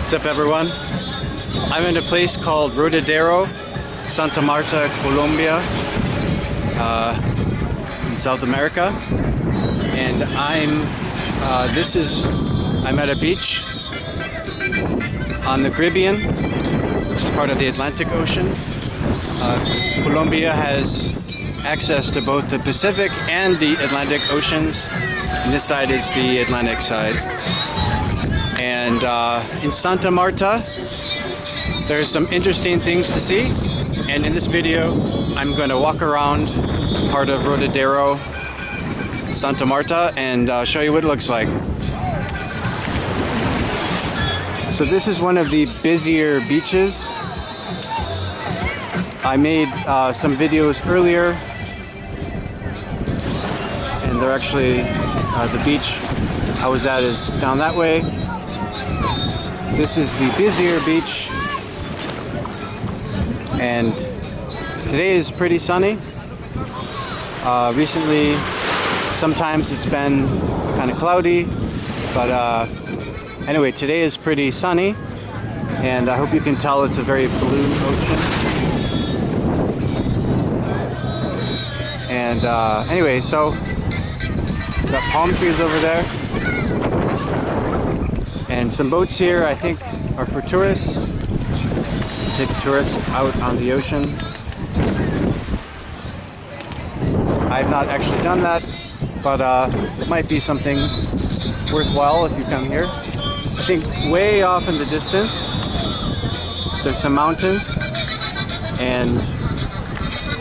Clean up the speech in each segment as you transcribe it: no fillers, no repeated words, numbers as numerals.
What's up, everyone? I'm in a place called Rodadero, Santa Marta, Colombia, in South America, and I'm at a beach on the Caribbean. It's part of the Atlantic Ocean. Colombia has access to both the Pacific and the Atlantic Oceans, and this side is the Atlantic side. And in Santa Marta, there's some interesting things to see, and in this video I'm going to walk around part of Rodadero, Santa Marta, and show you what it looks like. So this is one of the busier beaches. I made some videos earlier, and they're actually the beach I was at is down that way. This is the busier beach, and today is pretty sunny. Recently, sometimes it's been kind of cloudy, but anyway, today is pretty sunny, and I hope you can tell it's a very blue ocean. And anyway, so we've got palm trees over there. And some boats here, I think, are for tourists. Take tourists out on the ocean. I've not actually done that, but it might be something worthwhile if you come here. I think way off in the distance, there's some mountains, and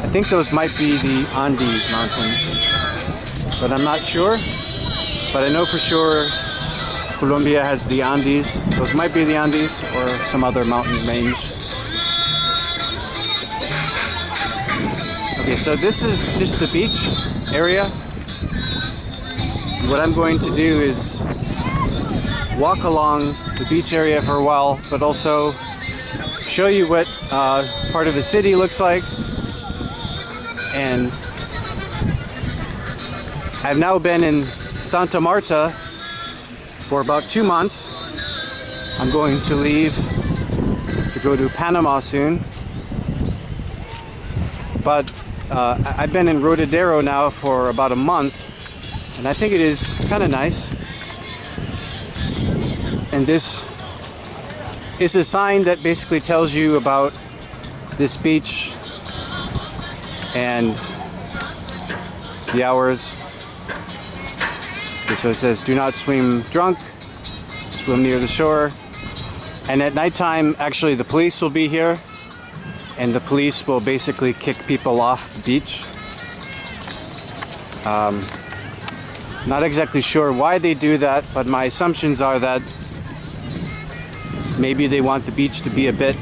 I think those might be the Andes Mountains, but I'm not sure. But I know for sure Colombia has the Andes. Those might be the Andes or some other mountain range. Okay, so this is just the beach area. What I'm going to do is walk along the beach area for a while, but also show you what part of the city looks like. And I've now been in Santa Marta for about 2 months. I'm going to leave to go to Panama soon. But I've been in Rodadero now for about a month, and I think it is kind of nice. And this is a sign that basically tells you about this beach and the hours. Okay, so it says do not swim drunk, swim near the shore. And at nighttime, actually the police will be here, and the police will basically kick people off the beach. Not exactly sure why they do that, but my assumptions are that maybe they want the beach to be a bit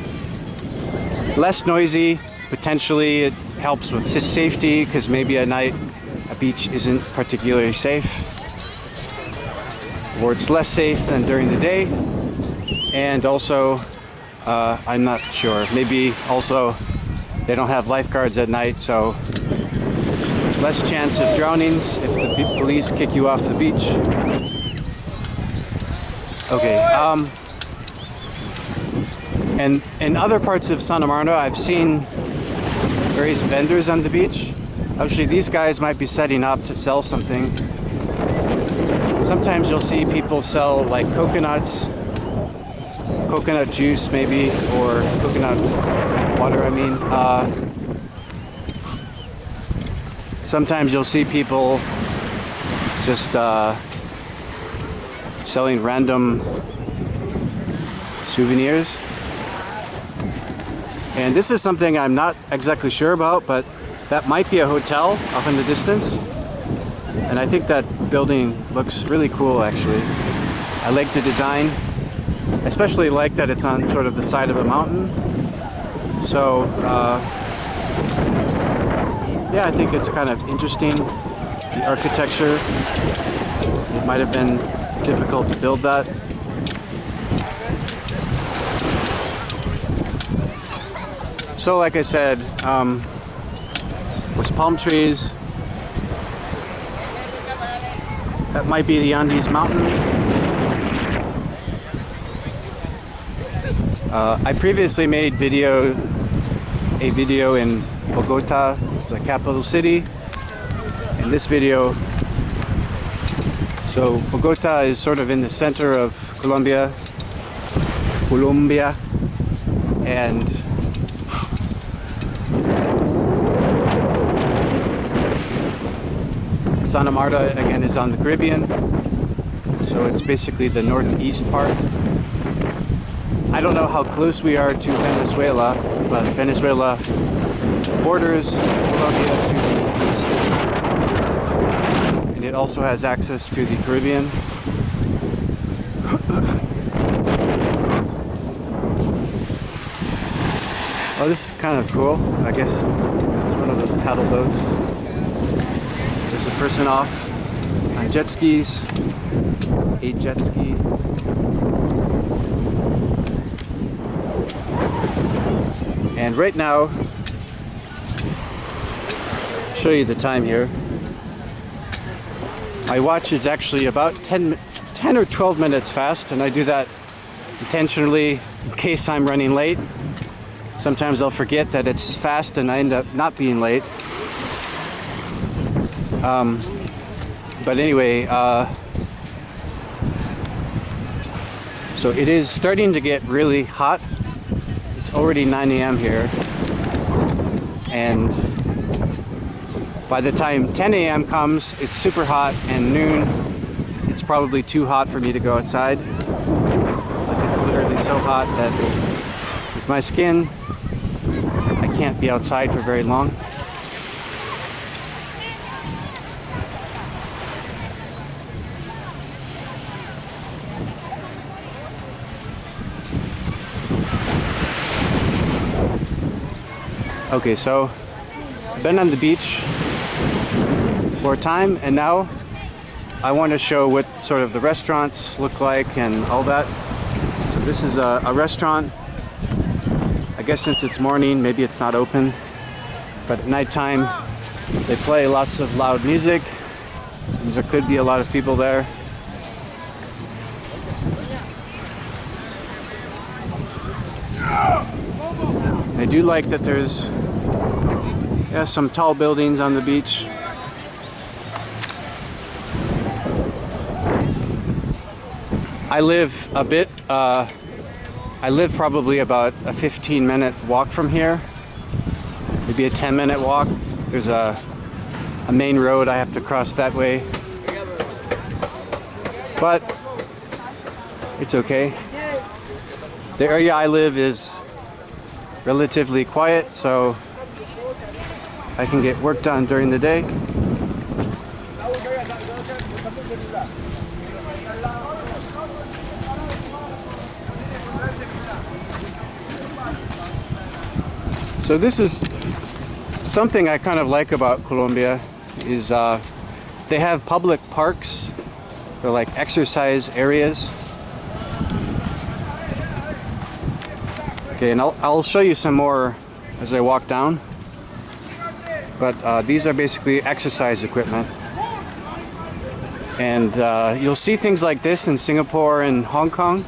less noisy. Potentially it helps with safety, because maybe at night a beach isn't particularly safe, or it's less safe than during the day. And also I'm not sure, maybe also they don't have lifeguards at night, so less chance of drownings if the police kick you off the beach. Okay, and in other parts of Santa Marta, I've seen various vendors on the beach. Actually, these guys might be setting up to sell something. Sometimes you'll see people sell like coconuts, coconut juice maybe, or coconut water, I mean. Sometimes you'll see people just selling random souvenirs. And this is something I'm not exactly sure about, but that might be a hotel off in the distance. And I think that building looks really cool, actually. I like the design. I especially like that it's on sort of the side of a mountain. So, yeah, I think it's kind of interesting. The architecture, it might have been difficult to build that. So like I said, with palm trees, that might be the Andes Mountains. I previously made a video in Bogota, the capital city. In this video, so Bogota is sort of in the center of Colombia, and SantaMarta again is on the Caribbean, so it's basically the northeast part. I don't know how close we are to Venezuela, but Venezuela borders Colombia to the east, and it also has access to the Caribbean. Oh, this is kind of cool. I guess it's one of those paddle boats. There's a person off on jet skis, a jet ski. And right now, I'll show you the time here. My watch is actually about 10 or 12 minutes fast, and I do that intentionally in case I'm running late. Sometimes I'll forget that it's fast and I end up not being late. But anyway, so it is starting to get really hot. It's already 9 a.m. here, and by the time 10 a.m. comes, it's super hot, and noon, it's probably too hot for me to go outside. Like, it's literally so hot that with my skin, I can't be outside for very long. Okay, so I've been on the beach for a time, and now I want to show what sort of the restaurants look like and all that. So this is a restaurant. I guess since it's morning, maybe it's not open, but at nighttime they play lots of loud music, and there could be a lot of people there. I do like that there's some tall buildings on the beach. I live probably about a 15-minute walk from here, maybe a 10-minute walk. There's a main road I have to cross that way, but it's okay. The area I live is relatively quiet, so I can get work done during the day. So this is something I kind of like about Colombia, is they have public parks. They're like exercise areas. Okay, and I'll show you some more as I walk down. But these are basically exercise equipment. And you'll see things like this in Singapore and Hong Kong,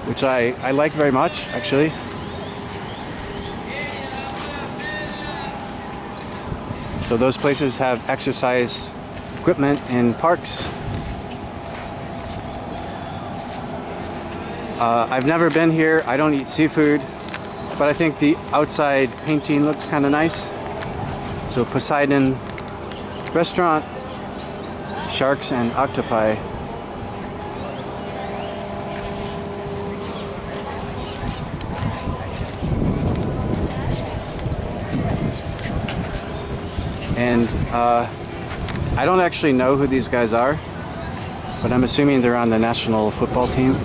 which I like very much, actually. So those places have exercise equipment in parks. I've never been here. I don't eat seafood, but I think the outside painting looks kind of nice. So Poseidon Restaurant, sharks and octopi. And I don't actually know who these guys are, but I'm assuming they're on the national football team.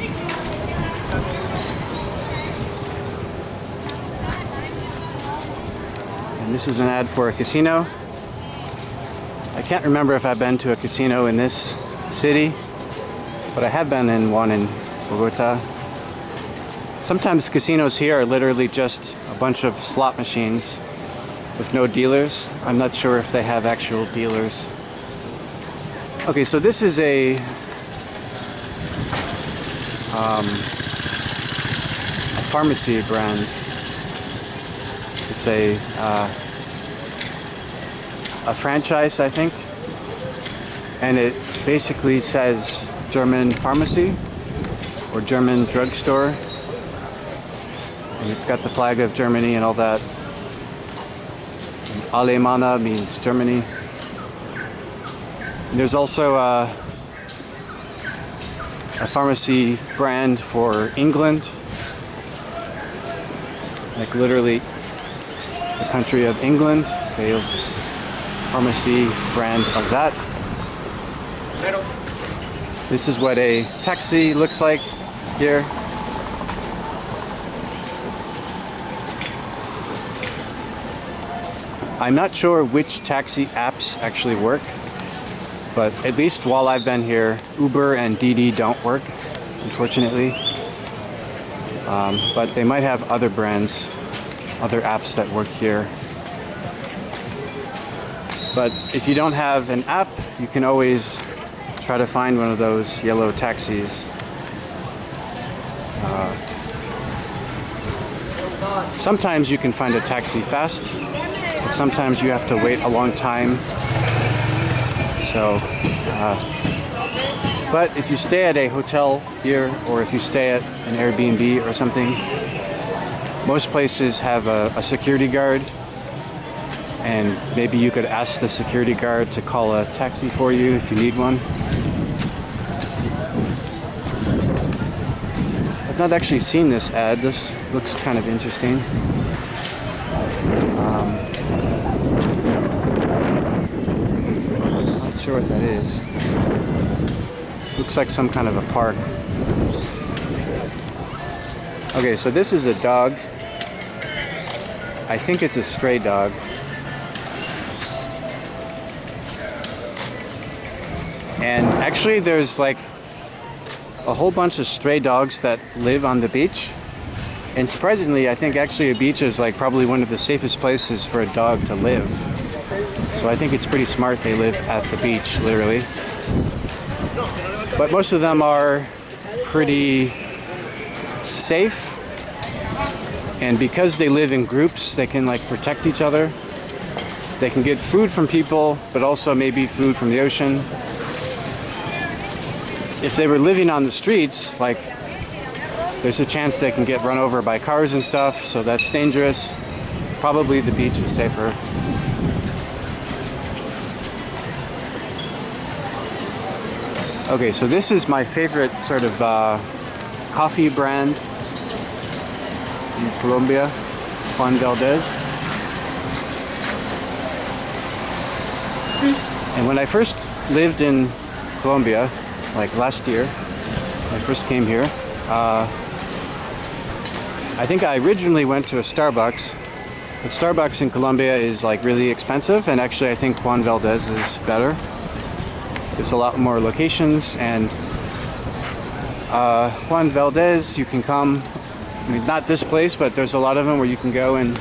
And this is an ad for a casino. I can't remember if I've been to a casino in this city, but I have been in one in Bogota. Sometimes casinos here are literally just a bunch of slot machines with no dealers. I'm not sure if they have actual dealers. Okay, so this is a pharmacy brand. It's a franchise, I think, and it basically says German pharmacy or German drugstore, and it's got the flag of Germany and all that. And Alemana means Germany. And there's also a pharmacy brand for England, like literally the country of England. They have pharmacy brand of that. This is what a taxi looks like here. I'm not sure which taxi apps actually work, but at least while I've been here, Uber and Didi don't work, unfortunately. But they might have other brands, other apps that work here. But if you don't have an app, you can always try to find one of those yellow taxis. Sometimes you can find a taxi fast, but sometimes you have to wait a long time. So, but if you stay at a hotel here, or if you stay at an Airbnb or something, most places have a security guard, and maybe you could ask the security guard to call a taxi for you if you need one. I've not actually seen this ad. This looks kind of interesting. Not sure what that is. Looks like some kind of a park. Okay, so this is a dog. I think it's a stray dog. And actually there's like a whole bunch of stray dogs that live on the beach. And surprisingly, I think actually a beach is like probably one of the safest places for a dog to live. So I think it's pretty smart they live at the beach, literally. But most of them are pretty safe. And because they live in groups, they can like protect each other. They can get food from people, but also maybe food from the ocean. If they were living on the streets, like, there's a chance they can get run over by cars and stuff, so that's dangerous. Probably the beach is safer. Okay, so this is my favorite sort of coffee brand in Colombia, Juan Valdez. And when I first lived in Colombia, like last year, when I first came here, I think I originally went to a Starbucks, but Starbucks in Colombia is like really expensive, and actually I think Juan Valdez is better. There's a lot more locations, and Juan Valdez, you can come, I mean, not this place, but there's a lot of them where you can go and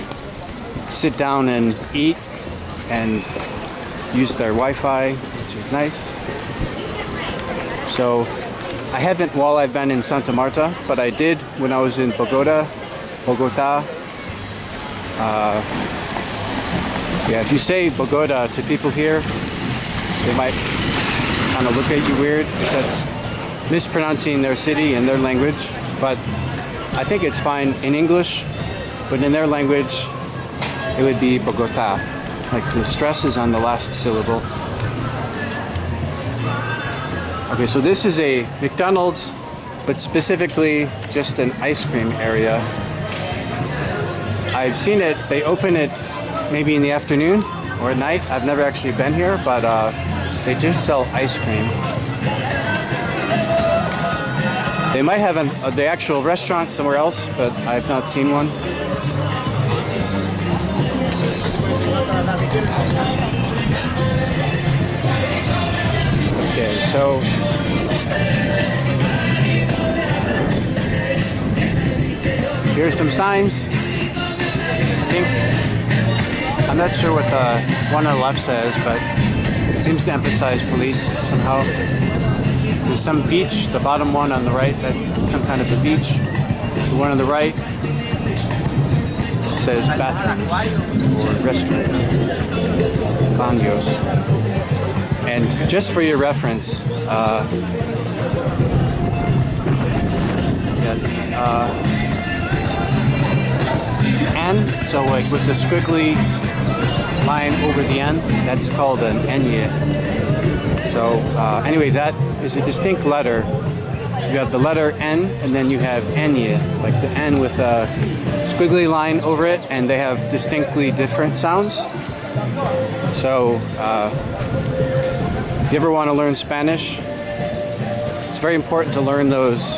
sit down and eat and use their Wi-Fi, which is nice. So I haven't while I've been in Santa Marta, but I did when I was in Bogota. Yeah, if you say Bogota to people here, they might kind of look at you weird because that's mispronouncing their city in their language. But I think it's fine in English, but in their language, it would be Bogota. Like the stress is on the last syllable. Okay, so this is a McDonald's, but specifically just an ice cream area. I've seen it, they open it maybe in the afternoon or at night. I've never actually been here, but they just sell ice cream. They might have the actual restaurant somewhere else, but I've not seen one. Okay, so here's some signs. I think, I'm not sure what the one on the left says, but it seems to emphasize police somehow. There's some beach, the bottom one on the right, that's some kind of a beach. The one on the right says bathroom or restroom, baños. And just for your reference, N, so like with the squiggly line over the N, that's called an Enye. So anyway, that is a distinct letter. You have the letter N, and then you have Enye, like the N with a squiggly line over it, and they have distinctly different sounds. So if you ever want to learn Spanish, it's very important to learn those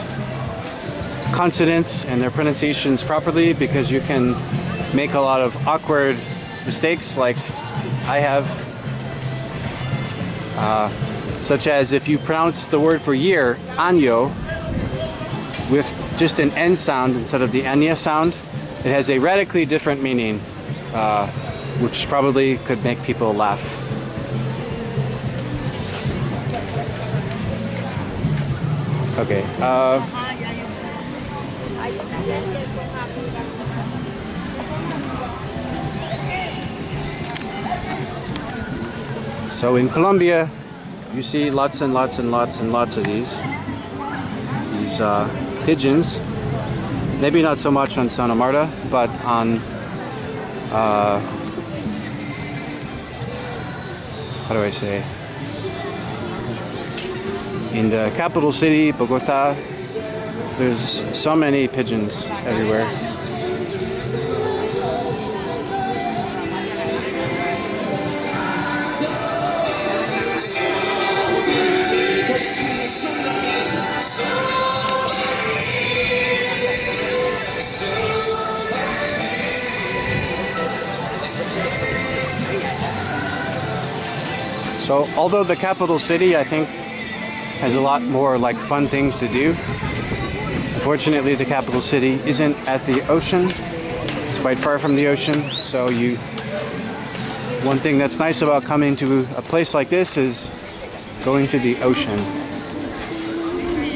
consonants and their pronunciations properly, because you can make a lot of awkward mistakes like I have. Such as if you pronounce the word for year, año, with just an N sound instead of the Enya sound, it has a radically different meaning, which probably could make people laugh. Okay. So in Colombia, you see lots and lots and lots and lots of these pigeons. Maybe not so much on SantaMarta, but on how do I say? In the capital city, Bogota, there's so many pigeons everywhere. So although the capital city, I think, has a lot more like fun things to do, unfortunately the capital city isn't at the ocean. It's quite far from the ocean. So one thing that's nice about coming to a place like this is going to the ocean.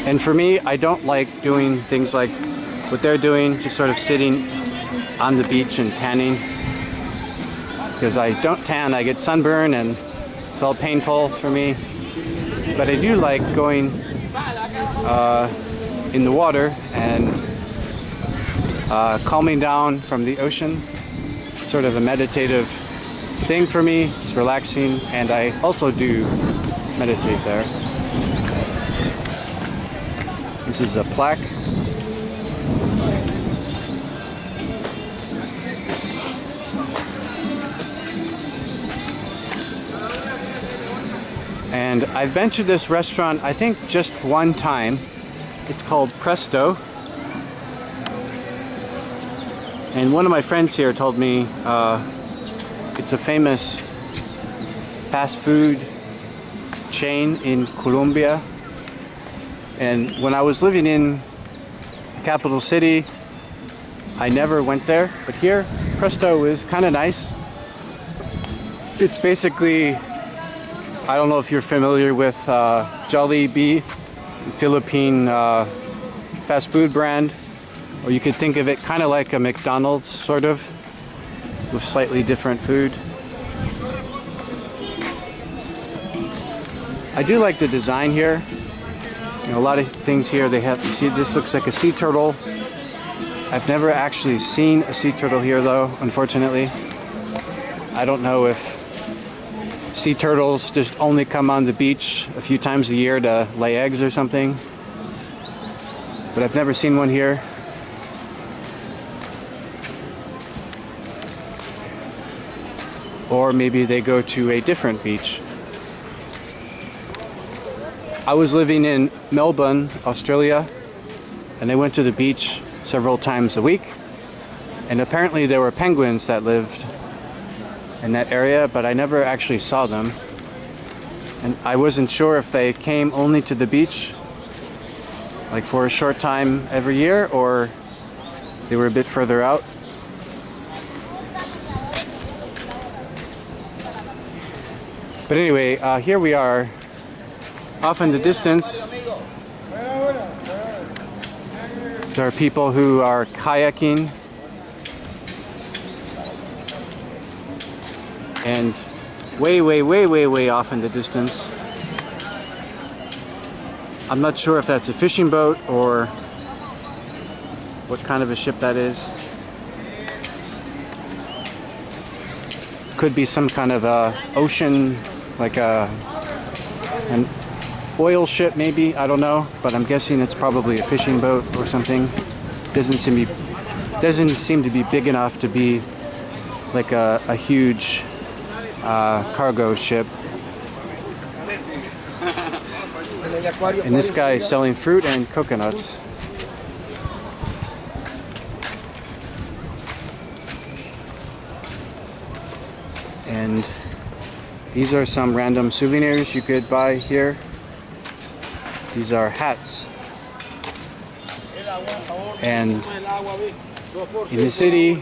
And for me, I don't like doing things like what they're doing, just sort of sitting on the beach and tanning. Because I don't tan, I get sunburn and it's all painful for me. But I do like going in the water and calming down from the ocean. It's sort of a meditative thing for me. It's relaxing, and I also do meditate there. This is a plaque. And I've been to this restaurant, I think, just one time. It's called Presto. And one of my friends here told me it's a famous fast food chain in Colombia. And when I was living in the capital city, I never went there. But here, Presto is kind of nice. It's basically, I don't know if you're familiar with Jollibee, Philippine fast food brand, or you could think of it kind of like a McDonald's, sort of, with slightly different food. I do like the design here. You know, a lot of things here they have. You see, this looks like a sea turtle. I've never actually seen a sea turtle here, though, unfortunately. I don't know if sea turtles just only come on the beach a few times a year to lay eggs or something. But I've never seen one here. Or maybe they go to a different beach. I was living in Melbourne, Australia, and I went to the beach several times a week. And apparently there were penguins that lived in that area, but I never actually saw them. And I wasn't sure if they came only to the beach, like for a short time every year, or they were a bit further out. But anyway, here we are, off in the distance. There are people who are kayaking. And way off in the distance, I'm not sure if that's a fishing boat or what kind of a ship that is. Could be some kind of a ocean, like an oil ship maybe, I don't know, but I'm guessing it's probably a fishing boat or something. Doesn't seem to be big enough to be like a huge cargo ship. And this guy is selling fruit and coconuts. And these are some random souvenirs you could buy here. These are hats. And in the city,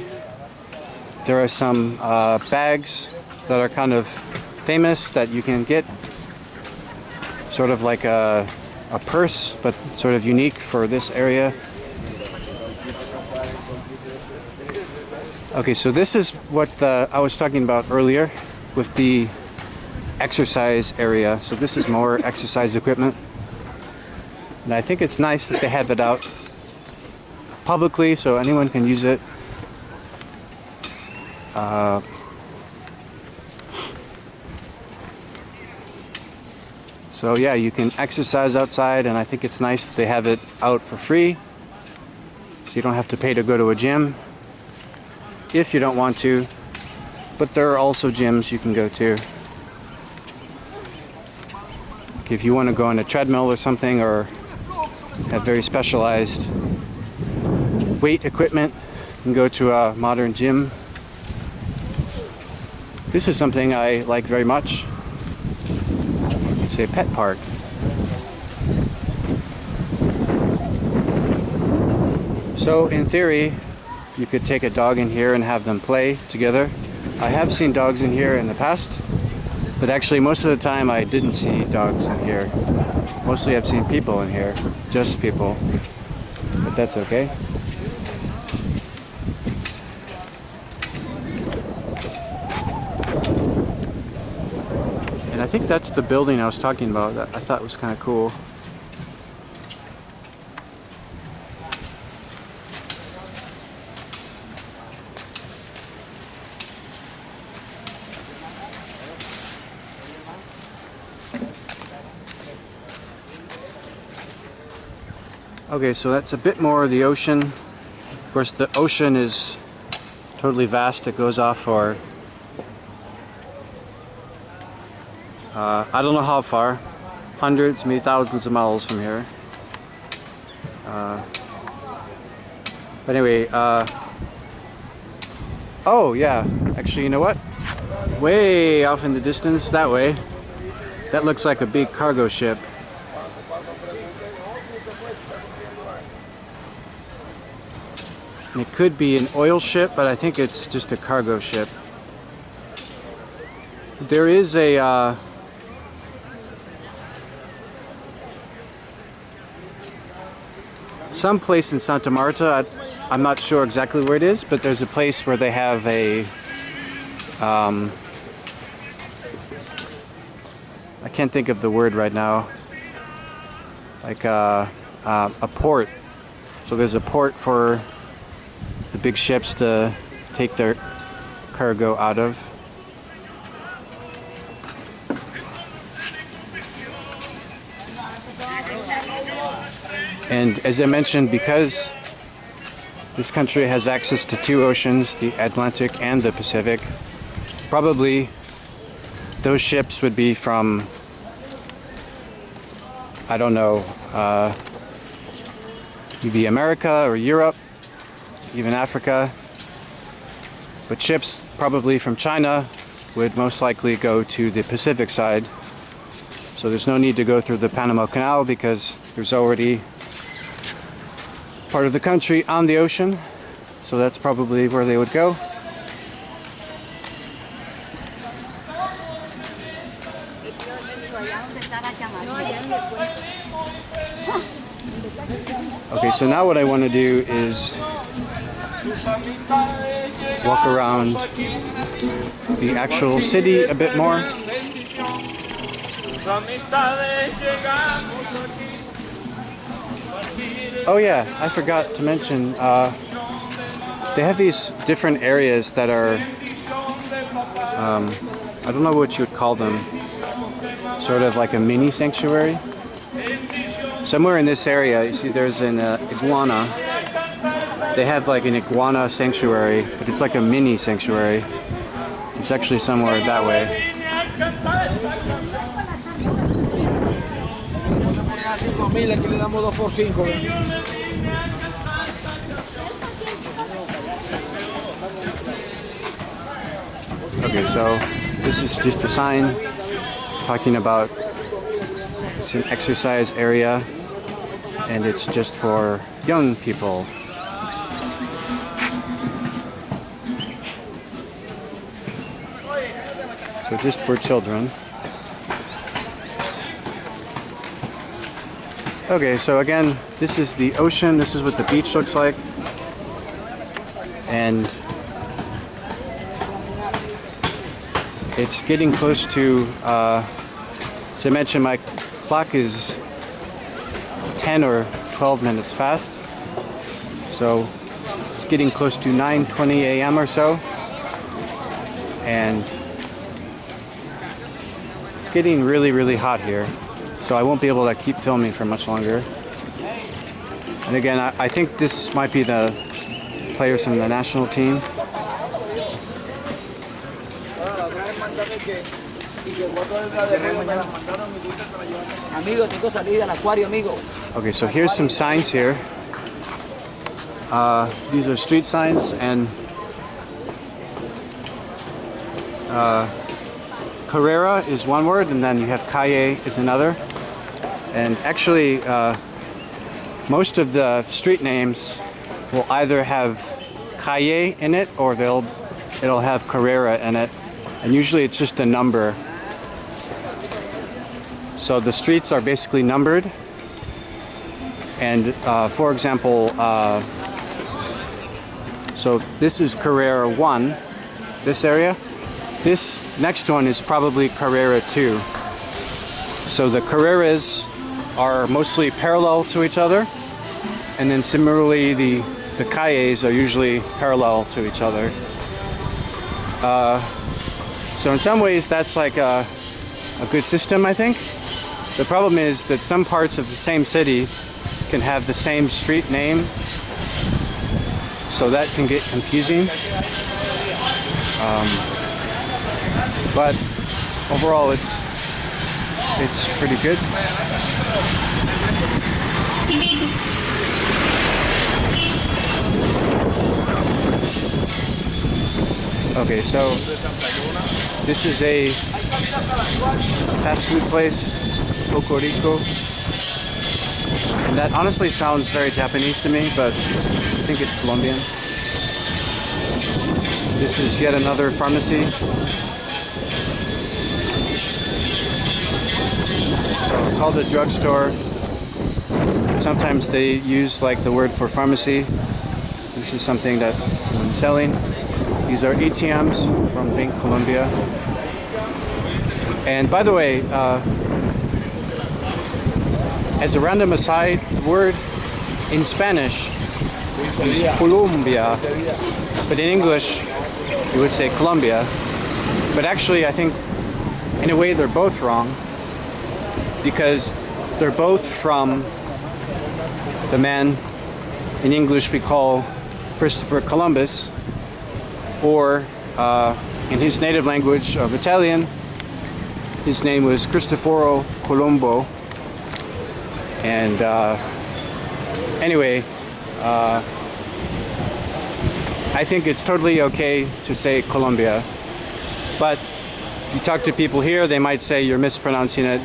there are some bags that are kind of famous that you can get. Sort of like a purse, but sort of unique for this area. Okay, so this is what I was talking about earlier with the exercise area. So this is more exercise equipment. And I think it's nice that they have it out publicly so anyone can use it. So yeah, you can exercise outside, and I think it's nice that they have it out for free. So you don't have to pay to go to a gym if you don't want to. But there are also gyms you can go to. If you want to go on a treadmill or something, or have very specialized weight equipment, you can go to a modern gym. This is something I like very much. It's a pet park. So in theory, you could take a dog in here and have them play together. I have seen dogs in here in the past, but actually most of the time I didn't see dogs in here. Mostly I've seen people in here, just people, but that's okay. And I think that's the building I was talking about that I thought was kind of cool. Okay, so that's a bit more of the ocean. Of course, the ocean is totally vast. It goes off for I don't know how far, hundreds, maybe thousands of miles from here. But anyway, oh yeah, actually, you know what? Way off in the distance, that way, that looks like a big cargo ship. And it could be an oil ship, but I think it's just a cargo ship. There is a some place in Santa Marta, I'm not sure exactly where it is, but there's a place where they have a I can't think of the word right now, like a port. So there's a port for the big ships to take their cargo out of. And as I mentioned, because this country has access to two oceans, the Atlantic and the Pacific, probably those ships would be from, I don't know, maybe America or Europe, even Africa. But ships probably from China would most likely go to the Pacific side. So there's no need to go through the Panama Canal because there's already part of the country on the ocean. So that's probably where they would go. Okay, Okay, so now what I want to do is walk around the actual city a bit more. Oh yeah, I forgot to mention, they have these different areas that are, I don't know what you would call them, sort of like a mini sanctuary. Somewhere in this area, you see there's an iguana. They have like an iguana sanctuary, but it's like a mini sanctuary. It's actually somewhere that way. Okay, so this is just a sign talking about it's an exercise area and it's just for young people. So just for children. Okay, so again, this is the ocean. This is what the beach looks like. And it's getting close to, as I mentioned, my clock is 10 or 12 minutes fast. So it's getting close to 9:20 a.m. or so. And it's getting really, really hot here. So I won't be able to keep filming for much longer. And again, I think this might be the players from the national team. Okay, so here's some signs here. These are street signs, and Carrera is one word, and then you have calle is another. And actually, most of the street names will either have calle in it, or it'll have Carrera in it. And usually it's just a number. So the streets are basically numbered. And for example, so this is Carrera 1, this area. This next one is probably Carrera 2. So the Carreras are mostly parallel to each other. And then similarly, the calles are usually parallel to each other. So in some ways that's like a good system, I think. The problem is that some parts of the same city can have the same street name, so that can get confusing. But overall it's pretty good. Okay, so this is a fast food place, Cocorico, and that honestly sounds very Japanese to me, but I think it's Colombian. This is yet another pharmacy. So it's called a drugstore. Sometimes they use like the word for pharmacy. This is something that I'm selling. These are ATMs from Bank Colombia. And by the way, as a random aside, the word in Spanish is Colombia, but in English you would say Colombia. But actually I think in a way they're both wrong, because they're both from the man in English we call Christopher Columbus, or in his native language of Italian, his name was Cristoforo Colombo. And anyway, I think it's totally okay to say Colombia, but you talk to people here, they might say you're mispronouncing it,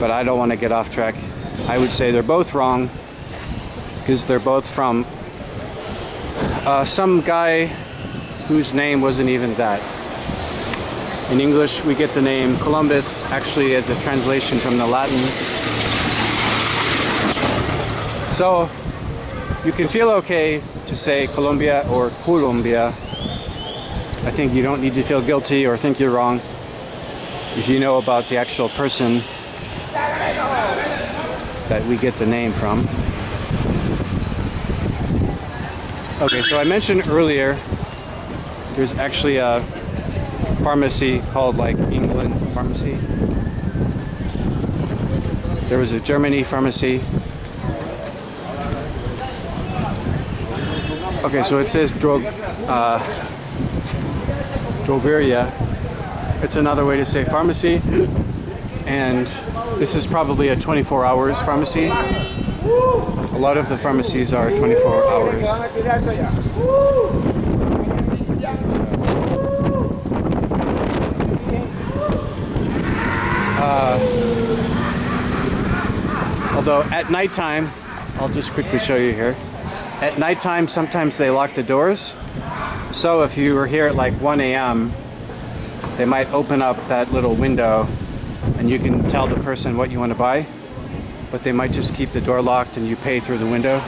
but I don't want to get off track. I would say they're both wrong, because they're both from some guy whose name wasn't even that. In English, we get the name Columbus actually as a translation from the Latin. So you can feel okay to say Colombia or Colombia. I think you don't need to feel guilty or think you're wrong if you know about the actual person that we get the name from. Okay, so I mentioned earlier there's actually a pharmacy called like England Pharmacy. There was a Germany pharmacy. Okay, so it says drogeria. It's another way to say pharmacy. And this is probably a 24 hours pharmacy. A lot of the pharmacies are 24 hours. Although at nighttime, I'll just quickly show you here. At nighttime, sometimes they lock the doors. So if you were here at like 1 a.m., they might open up that little window and you can tell the person what you want to buy, but they might just keep the door locked and you pay through the window.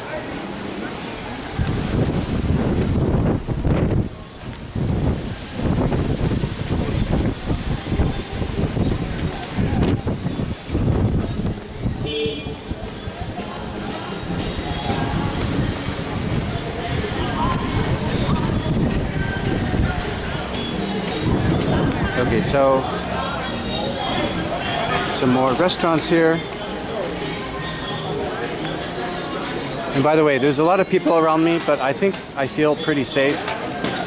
Okay, so some more restaurants here. And by the way, there's a lot of people around me, but I think I feel pretty safe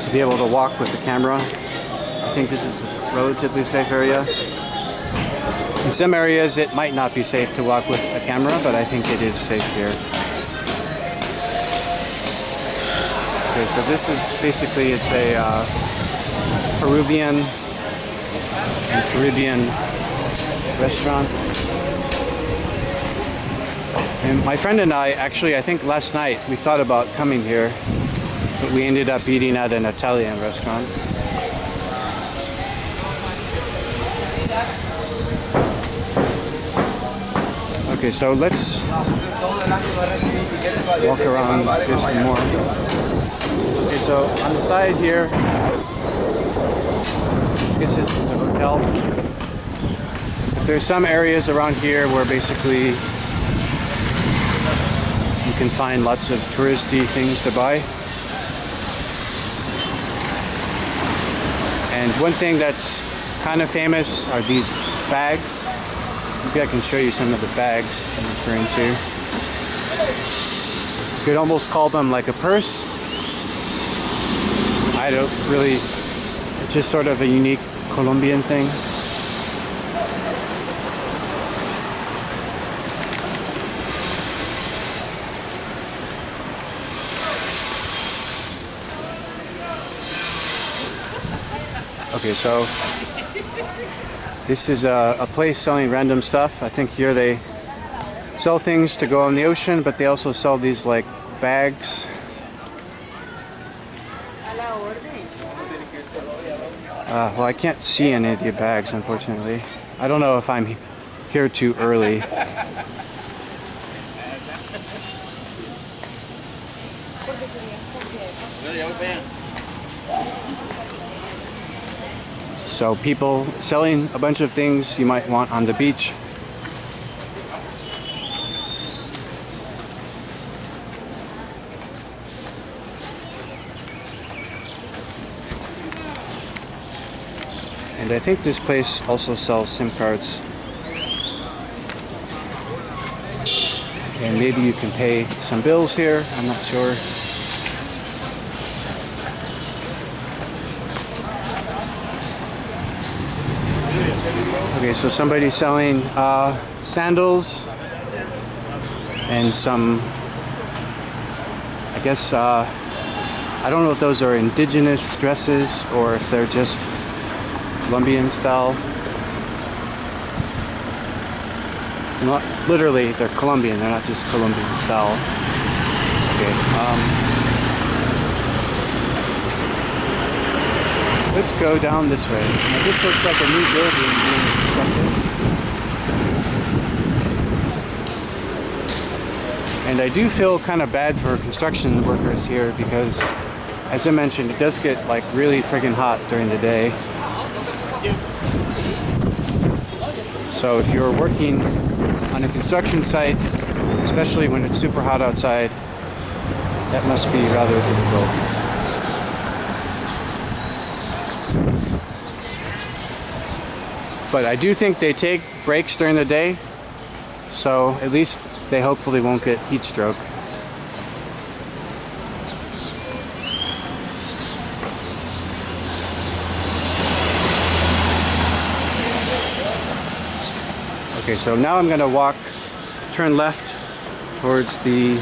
to be able to walk with the camera. I think this is a relatively safe area. In some areas it might not be safe to walk with a camera, but I think it is safe here. Okay, so this is basically, it's a Peruvian and Caribbean restaurant. And my friend and I, actually, I think last night we thought about coming here, but we ended up eating at an Italian restaurant. Okay, so let's walk around this some more. Okay, so on the side here, I guess this is the hotel. There's some areas around here where basically you can find lots of touristy things to buy. And one thing that's kind of famous are these bags. Maybe I can show you some of the bags I'm referring to. You could almost call them like a purse. I don't really, it's just sort of a unique Colombian thing. Okay, so this is a place selling random stuff. I think here they sell things to go on the ocean, but they also sell these like bags. Well, I can't see any of the bags, unfortunately. I don't know if I'm here too early. So people selling a bunch of things you might want on the beach. And I think this place also sells SIM cards. And maybe you can pay some bills here, I'm not sure. Okay, so somebody's selling sandals and some, I guess, I don't know if those are indigenous dresses or if they're just Colombian style. Not literally, they're Colombian, they're not just Colombian style. Okay, let's go down this way. Now, this looks like a new building being constructed. And I do feel kind of bad for construction workers here because, as I mentioned, it does get like really friggin' hot during the day. So if you're working on a construction site, especially when it's super hot outside, that must be rather difficult. But I do think they take breaks during the day, so at least they hopefully won't get heat stroke. Okay, so now I'm gonna turn left towards the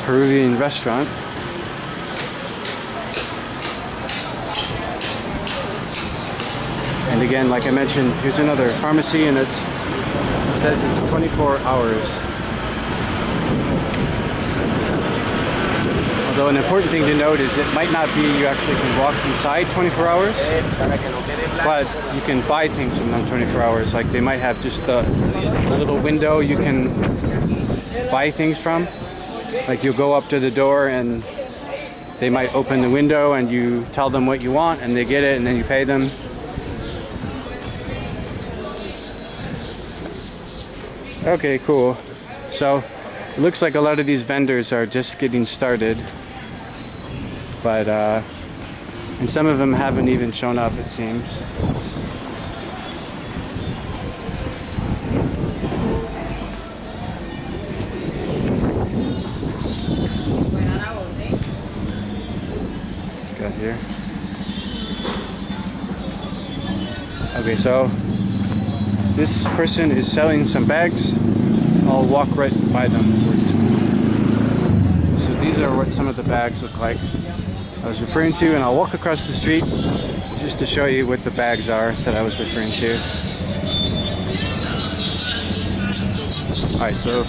Peruvian restaurant. And again, like I mentioned, here's another pharmacy, and it says it's 24 hours. Although an important thing to note is it might not be you actually can walk inside 24 hours, but you can buy things from them 24 hours. Like they might have just a little window you can buy things from. Like you'll go up to the door and they might open the window and you tell them what you want and they get it and then you pay them. Okay, cool. So it looks like a lot of these vendors are just getting started, but and some of them haven't even shown up, it seems. Got here. Okay, so this person is selling some bags. I'll walk right by them. So these are what some of the bags look like I was referring to, and I'll walk across the street just to show you what the bags are that I was referring to. Alright, so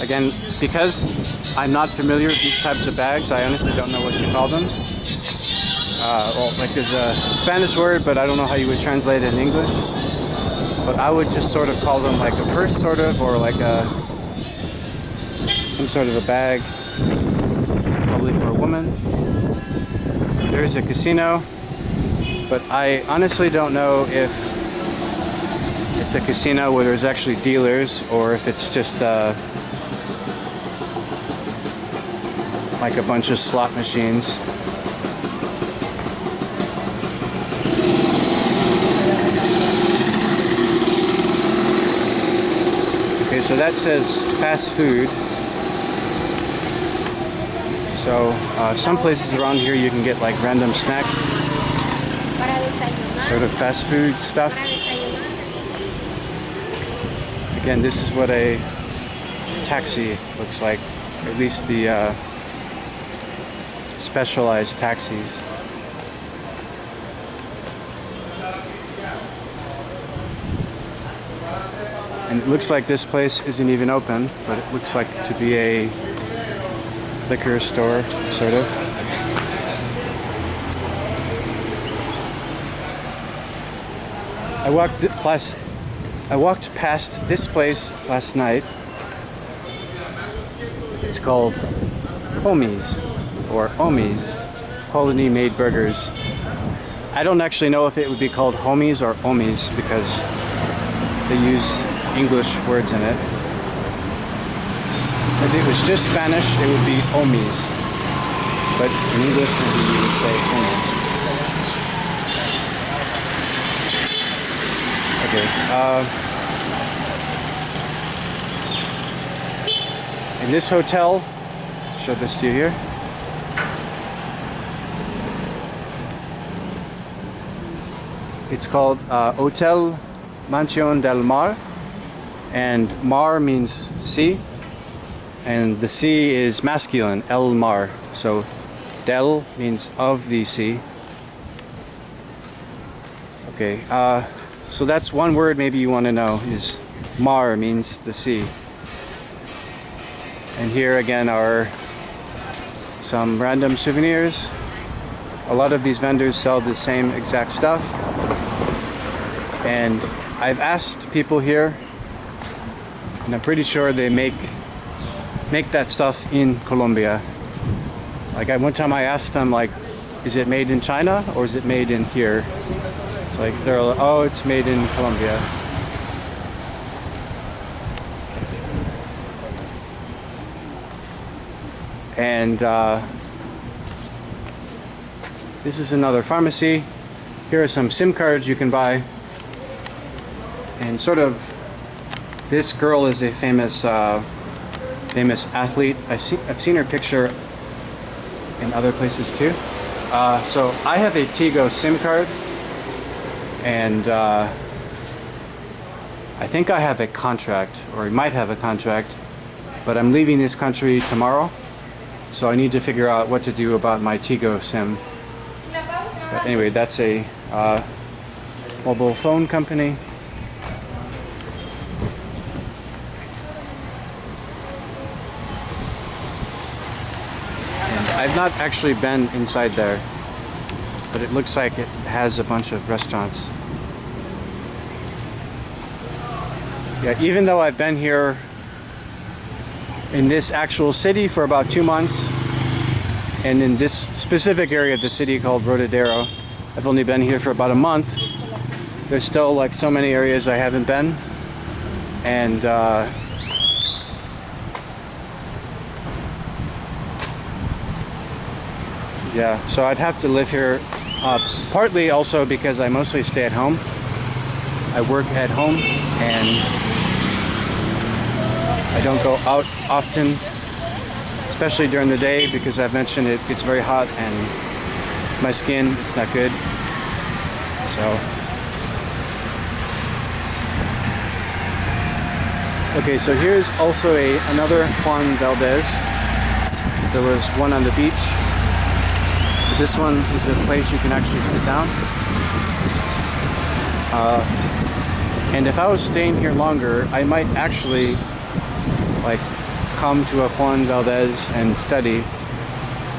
again, because I'm not familiar with these types of bags, I honestly don't know what to call them. Well, like there's a Spanish word, but I don't know how you would translate it in English. But I would just sort of call them like a purse, sort of, or like some sort of a bag, probably for a woman. There's a casino, but I honestly don't know if it's a casino where there's actually dealers or if it's just like a bunch of slot machines. Okay, so that says fast food. So some places around here you can get like random snacks, sort of fast food stuff. Again, this is what a taxi looks like, at least the specialized taxis. And it looks like this place isn't even open, but it looks like to be a liquor store, sort of. I walked past this place last night. It's called Homies, or Omis, Colony Made Burgers. I don't actually know if it would be called Homies or Omis because they use English words in it. If it was just Spanish, it would be Omis, but in English maybe you would say Homies. Okay. In this hotel, I'll show this to you here. It's called Hotel Mansion del Mar, and Mar means sea, and the sea is masculine, El Mar, so del means of the sea. Okay, so that's one word maybe you want to know, is Mar means the sea. And here again are some random souvenirs. A lot of these vendors sell the same exact stuff. And I've asked people here and I'm pretty sure they make that stuff in Colombia. Like one time I asked them, like, is it made in China or is it made in here? It's like they're like, oh, it's made in Colombia. And this is another pharmacy. Here are some SIM cards you can buy. And sort of, this girl is a famous famous athlete. I've seen her picture in other places too. So I have a Tigo SIM card, and I think I have a contract, or I might have a contract, but I'm leaving this country tomorrow, so I need to figure out what to do about my Tigo SIM. But anyway, that's a mobile phone company. And I've not actually been inside there, but it looks like it has a bunch of restaurants. Yeah, even though I've been here in this actual city for about 2 months, and in this specific area of the city called Rodadero, I've only been here for about a month. There's still like so many areas I haven't been, and yeah, so I'd have to live here, partly also because I mostly stay at home. I work at home and I don't go out often, especially during the day, because I've mentioned it gets very hot and my skin, it's not good. So, okay, so here's also another Juan Valdez. There was one on the beach. But this one is a place you can actually sit down. And if I was staying here longer, I might actually like come to a Juan Valdez and study.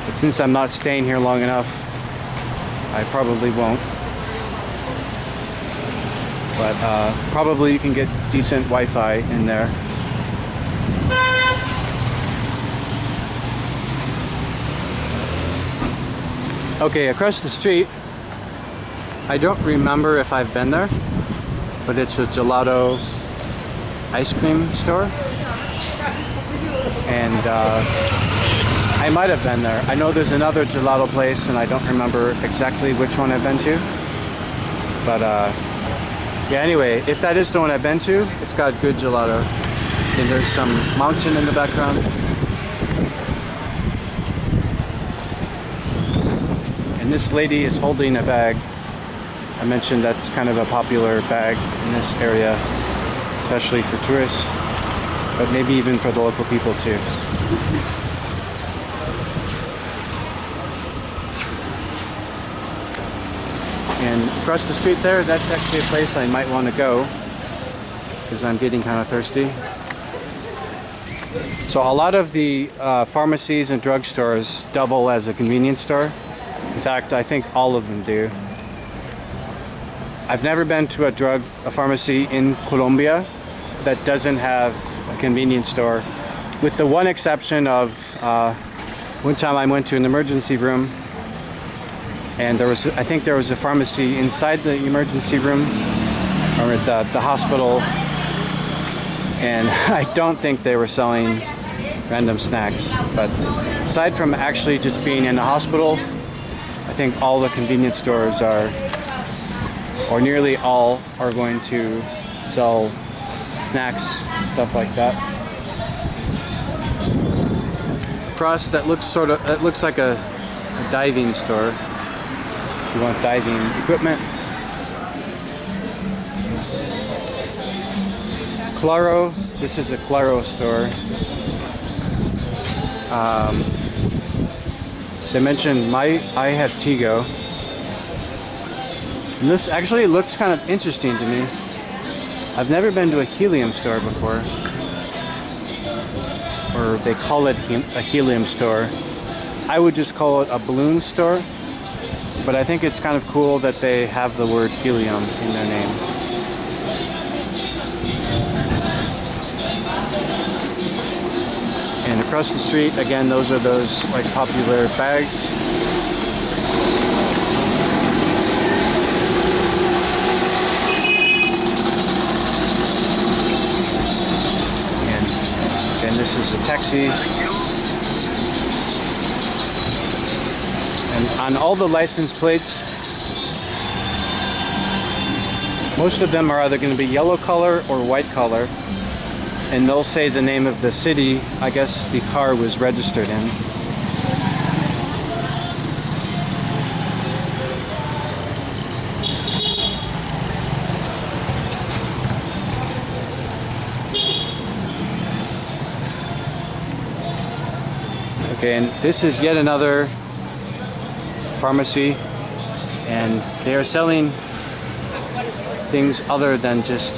But since I'm not staying here long enough, I probably won't. But probably you can get decent Wi-Fi in there. Okay, across the street, I don't remember if I've been there, but it's a gelato ice cream store, and I might have been there. I know there's another gelato place and I don't remember exactly which one I've been to, but yeah, anyway, if that is the one I've been to, it's got good gelato. And there's some mountain in the background. And this lady is holding a bag. I mentioned that's kind of a popular bag in this area, especially for tourists, but maybe even for the local people too. And across the street there, that's actually a place I might want to go, because I'm getting kind of thirsty. So a lot of the pharmacies and drugstores double as a convenience store. In fact, I think all of them do. I've never been to a pharmacy in Colombia that doesn't have a convenience store, with the one exception of one time I went to an emergency room, and I think there was a pharmacy inside the emergency room, or at the hospital, and I don't think they were selling random snacks. But aside from actually just being in the hospital, I think all the convenience stores are, or nearly all, are going to sell snacks, stuff like that. Across, that looks like a diving store. If you want diving equipment. Claro, this is a Claro store. As I mentioned, I have Tigo. And this actually looks kind of interesting to me. I've never been to a helium store before. Or they call it a helium store. I would just call it a balloon store. But I think it's kind of cool that they have the word helium in their name. across the street, again, those are those like popular bags. And again, this is a taxi. And on all the license plates, most of them are either going to be yellow color or white color, and they'll say the name of the city, I guess, the car was registered in. Okay, and this is yet another pharmacy, and they are selling things other than just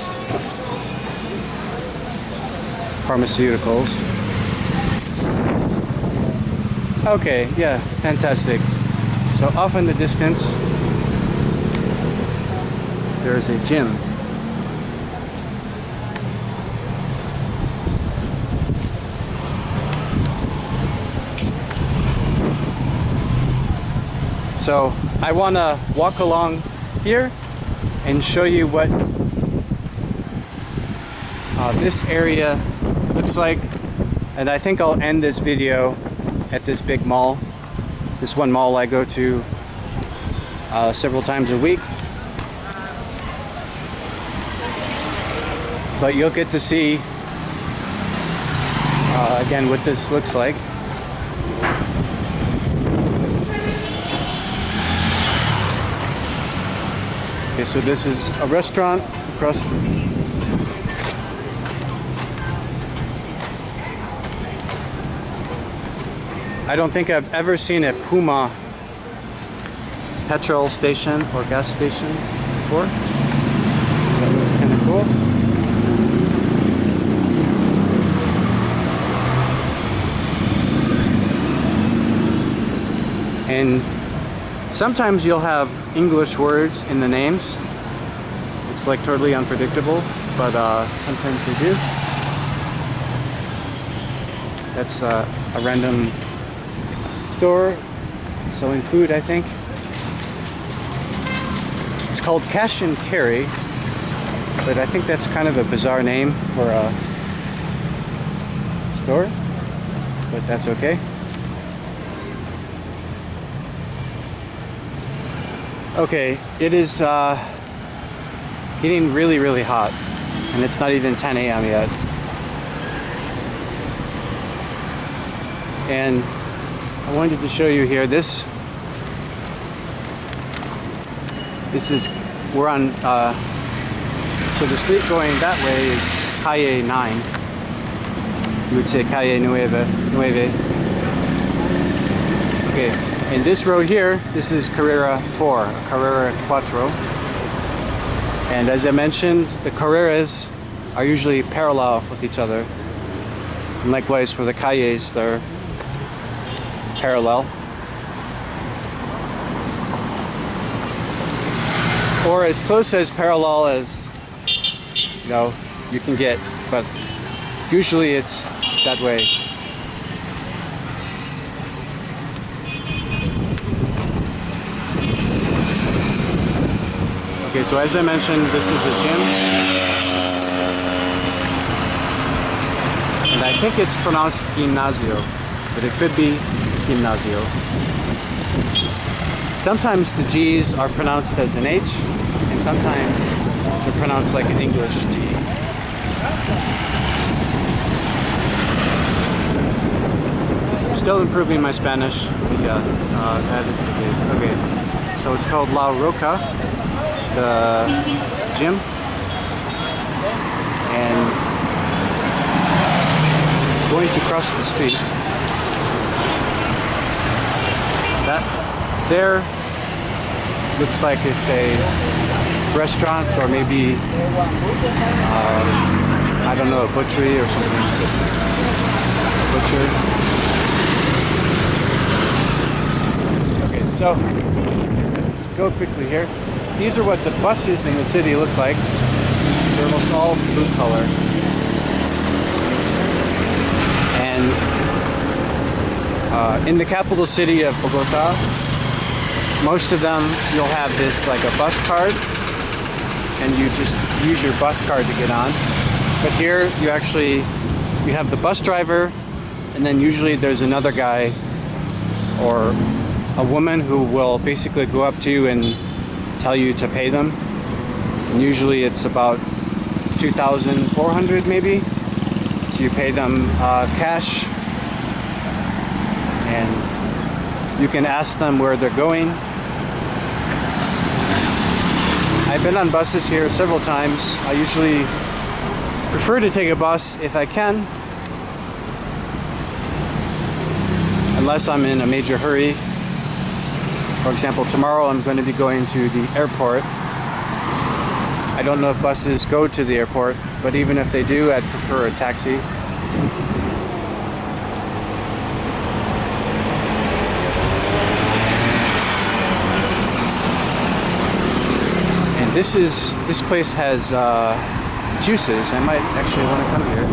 pharmaceuticals. Okay, yeah, fantastic. So off in the distance, there's a gym. So I want to walk along here and show you what this area looks like, and I think I'll end this video at this big mall, this one mall I go to several times a week. But you'll get to see again what this looks like. Okay, so this is a restaurant across. I don't think I've ever seen a Puma petrol station or gas station before. That looks kind of cool. And sometimes you'll have English words in the names. It's like totally unpredictable, but sometimes they do. That's a random store selling food, I think. It's called Cash and Carry, but I think that's kind of a bizarre name for a store, but that's okay. Okay, it is getting really, really hot, and it's not even 10 a.m. yet. And I wanted to show you here, this is, we're on, so the street going that way is Calle 9. You would say Calle 9. Okay. And this road here, this is Carrera 4, Carrera 4. And as I mentioned, the Carreras are usually parallel with each other. And likewise for the calles, they're parallel. Or as close as parallel as, you know, you can get, but usually it's that way. Okay, so as I mentioned, this is a gym, and I think it's pronounced gimnasio, but it could be gimnasio. Sometimes the G's are pronounced as an H, and sometimes they're pronounced like an English G. I'm still improving my Spanish. Yeah, that is the case. Okay, so it's called La Roca, the gym, and going to cross the street. That there looks like it's a restaurant, or maybe I don't know, a butchery or something. Butcher. Okay, so go quickly here. These are what the buses in the city look like. They're almost all blue color. And In the capital city of Bogota, most of them you'll have this like a bus card, and you just use your bus card to get on. But here you have the bus driver, and then usually there's another guy or a woman who will basically go up to you and tell you to pay them. And usually it's about 2,400 maybe. So you pay them cash, and you can ask them where they're going. I've been on buses here several times. I usually prefer to take a bus if I can, unless I'm in a major hurry. For example, tomorrow I'm going to be going to the airport. I don't know if buses go to the airport, but even if they do, I'd prefer a taxi. And this place has juices. I might actually want to come here.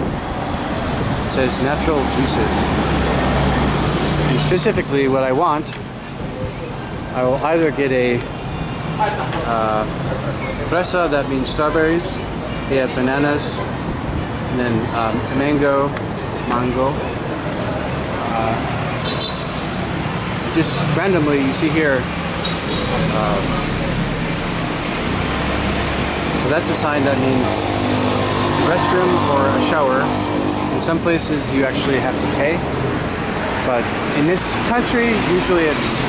It says natural juices. And specifically what I want, I will either get a fresa, that means strawberries. They have bananas, and then mango. Just randomly, you see here. So that's a sign that means restroom or a shower. In some places, you actually have to pay, but in this country, usually it's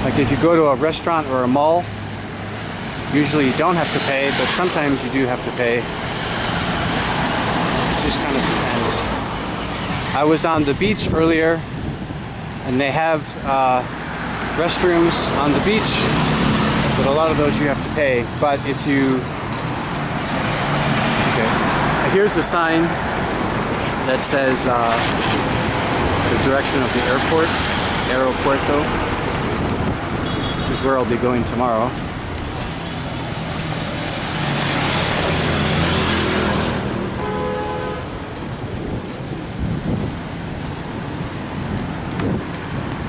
like if you go to a restaurant or a mall, usually you don't have to pay, but sometimes you do have to pay. It just kind of depends. I was on the beach earlier, and they have restrooms on the beach, but a lot of those you have to pay. But if you... Okay, here's a sign that says the direction of the airport, Aeropuerto, which is where I'll be going tomorrow.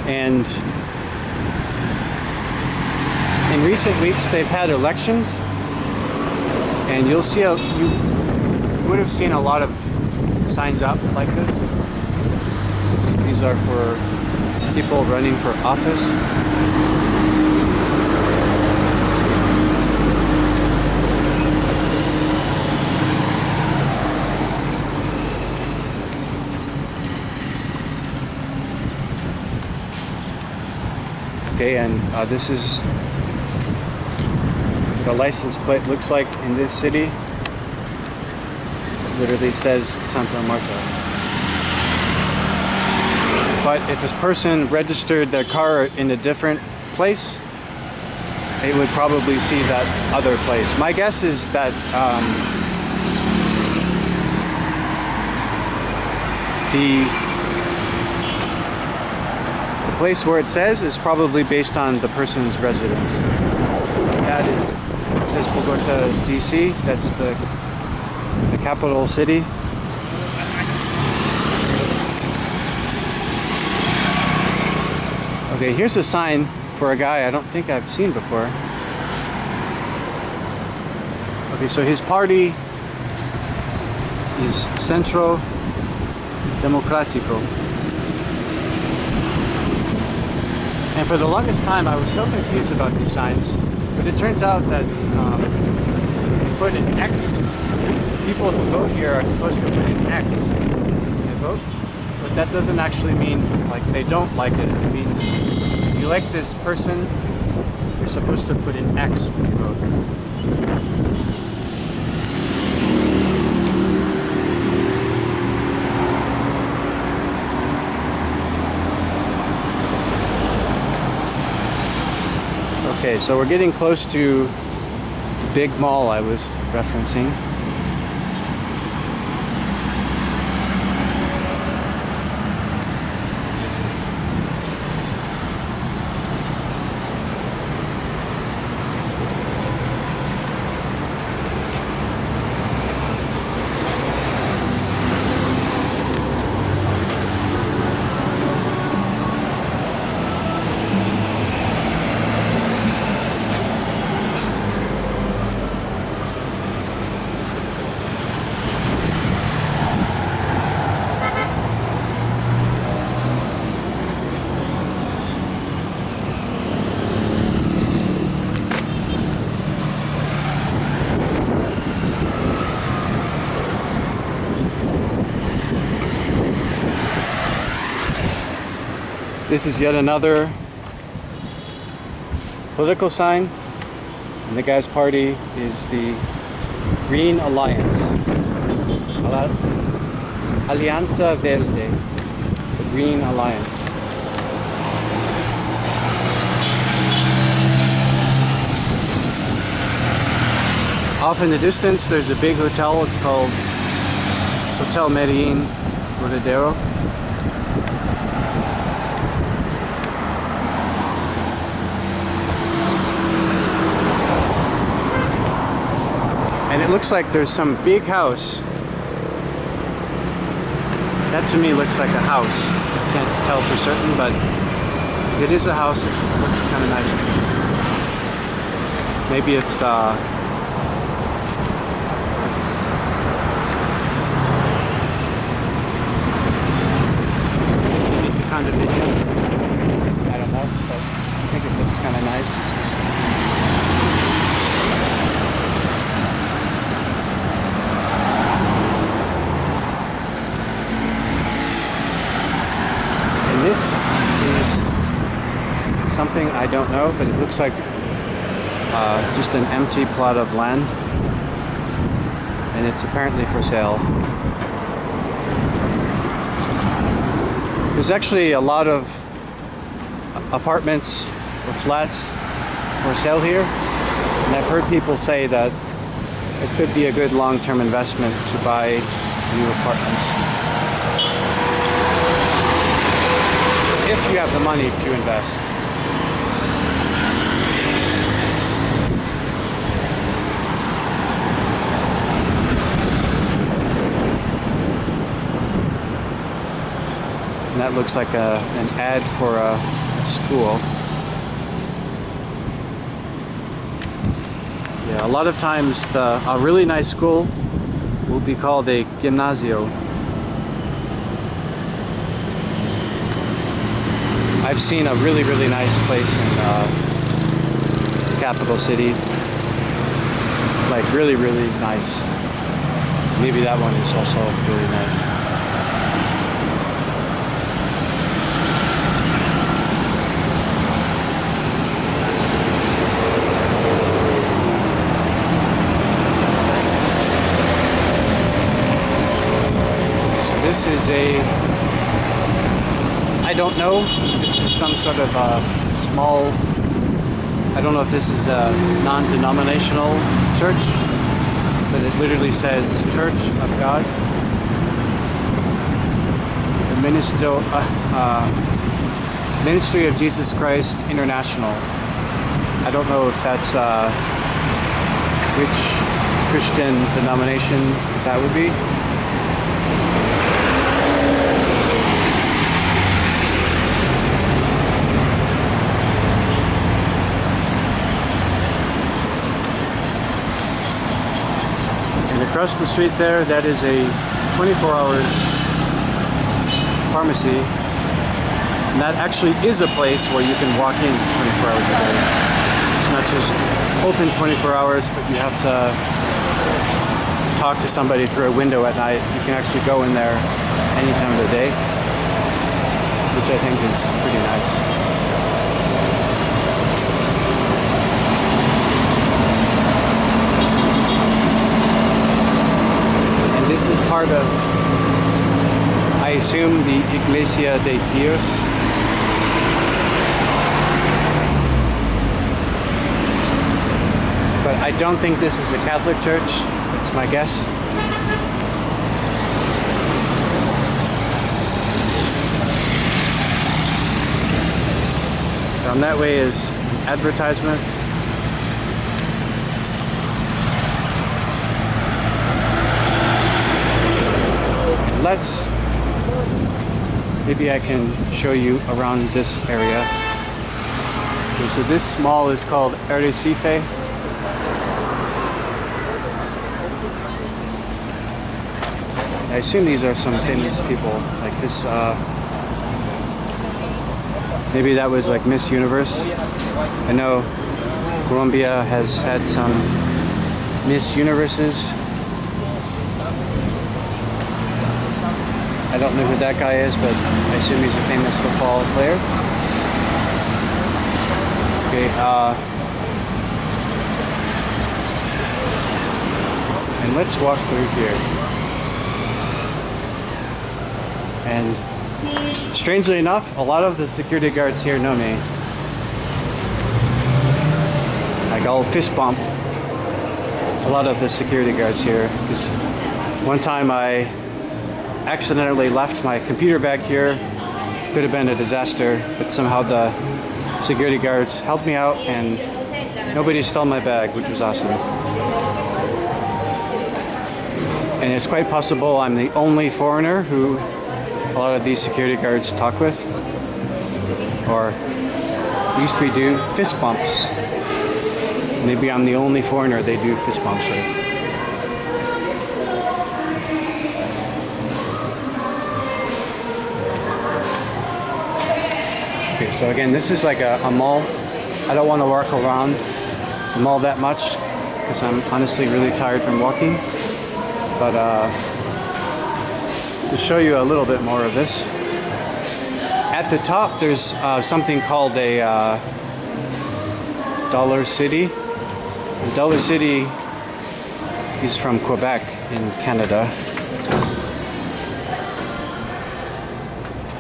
And in recent weeks they've had elections, and you'll see you would have seen a lot of signs up like this. These are for people running for office. Okay, and this is what a license plate looks like in this city. It literally says SantaMarta. But if this person registered their car in a different place, they would probably see that other place. My guess is that the place where it says is probably based on the person's residence. That is, it says Bogota, DC. That's the capital city. Okay, here's a sign for a guy I don't think I've seen before. Okay, so his party is Centro Democrático. And for the longest time, I was so confused about these signs, but it turns out that you put an X. People who vote here are supposed to put an X and vote, but that doesn't actually mean like they don't like it. It means if you like this person, you're supposed to put an X when you vote. Okay, so we're getting close to the big mall I was referencing. This is yet another political sign, and the guy's party is the Green Alliance. Alianza Verde, the Green Alliance. Off in the distance, there's a big hotel. It's called Hotel Medellin Rodadero. And it looks like there's some big house. That to me looks like a house. I can't tell for certain, but if it is a house, it looks kind of nice. Maybe it's a condominium. I don't know, but I think it looks kind of nice. This is something I don't know, but it looks like just an empty plot of land, and it's apparently for sale. There's actually a lot of apartments or flats for sale here, and I've heard people say that it could be a good long-term investment to buy new apartments. If you have the money to invest. And that looks like an ad for a school. Yeah, a lot of times a really nice school will be called a gimnasio. I've seen a really, really nice place in the capital city. Like really, really nice. Maybe that one is also really nice. So this is I don't know. This is some sort of a small, I don't know if this is a non-denominational church, but it literally says Church of God. The Ministry of Jesus Christ International. I don't know if that's which Christian denomination that would be. Across the street there, that is a 24-hour pharmacy, and that actually is a place where you can walk in 24 hours a day. It's not just open 24 hours, but you have to talk to somebody through a window at night. You can actually go in there any time of the day, which I think is pretty nice. This is part of, I assume, the Iglesia de Dios. But I don't think this is a Catholic church. That's my guess. Down that way is advertisement. Maybe I can show you around this area. Okay, so this mall is called Arrecife. I assume these are some famous people, like this, maybe that was like Miss Universe. I know Colombia has had some Miss Universes. I don't know who that guy is, but I assume he's a famous football player. Okay, and let's walk through here. And strangely enough, a lot of the security guards here know me. Like, I'll fist bump a lot of the security guards here. Because one time I accidentally left my computer bag here. Could have been a disaster, but somehow the security guards helped me out and nobody stole my bag, which was awesome. And it's quite possible I'm the only foreigner who a lot of these security guards talk with, or at least we do fist bumps. Maybe I'm the only foreigner they do fist bumps with. Okay, so again, this is like a mall. I don't want to walk around the mall that much because I'm honestly really tired from walking. But to show you a little bit more of this, at the top there's something called a Dollar City. The Dollar City is from Quebec in Canada.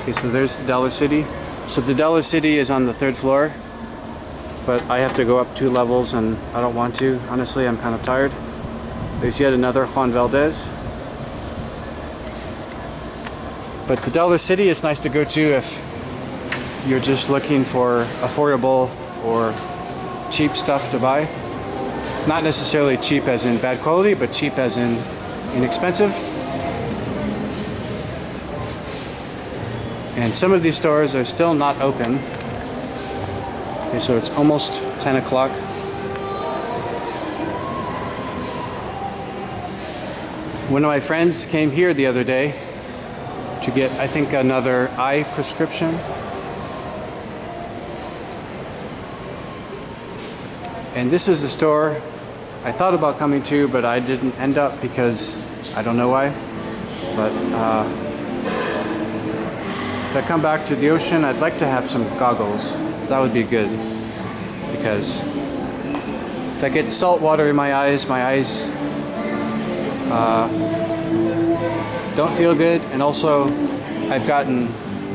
Okay, so there's the Dollar City. So the Dollar City is on the 3rd floor, but I have to go up 2 levels and I don't want to. Honestly, I'm kind of tired. There's yet another Juan Valdez. But the Dollar City is nice to go to if you're just looking for affordable or cheap stuff to buy. Not necessarily cheap as in bad quality, but cheap as in inexpensive. And some of these stores are still not open. Okay, so it's almost 10 o'clock. One of my friends came here the other day to get, I think, another eye prescription. And this is a store I thought about coming to, but I didn't end up because I don't know why. But if I come back to the ocean, I'd like to have some goggles. That would be good, because if I get salt water in my eyes don't feel good. And also I've gotten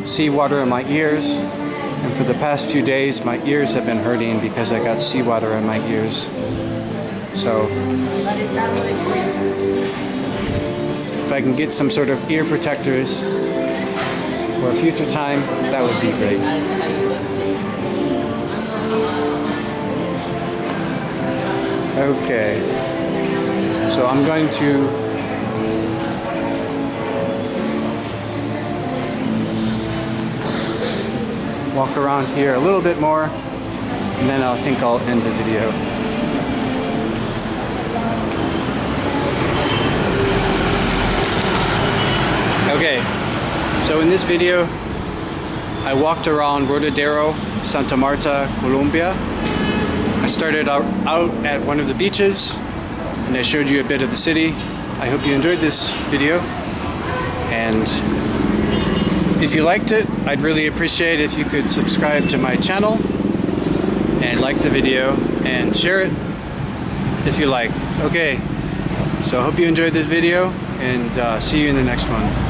seawater in my ears, and for the past few days my ears have been hurting because I got seawater in my ears. So if I can get some sort of ear protectors for a future time, that would be great. Okay, so I'm going to walk around here a little bit more, and then I think I'll end the video. Okay, so in this video I walked around Rodadero, SantaMarta, Colombia. I started out at one of the beaches and I showed you a bit of the city. I hope you enjoyed this video, and if you liked it, I'd really appreciate if you could subscribe to my channel and like the video and share it if you like. Okay, so I hope you enjoyed this video, and see you in the next one.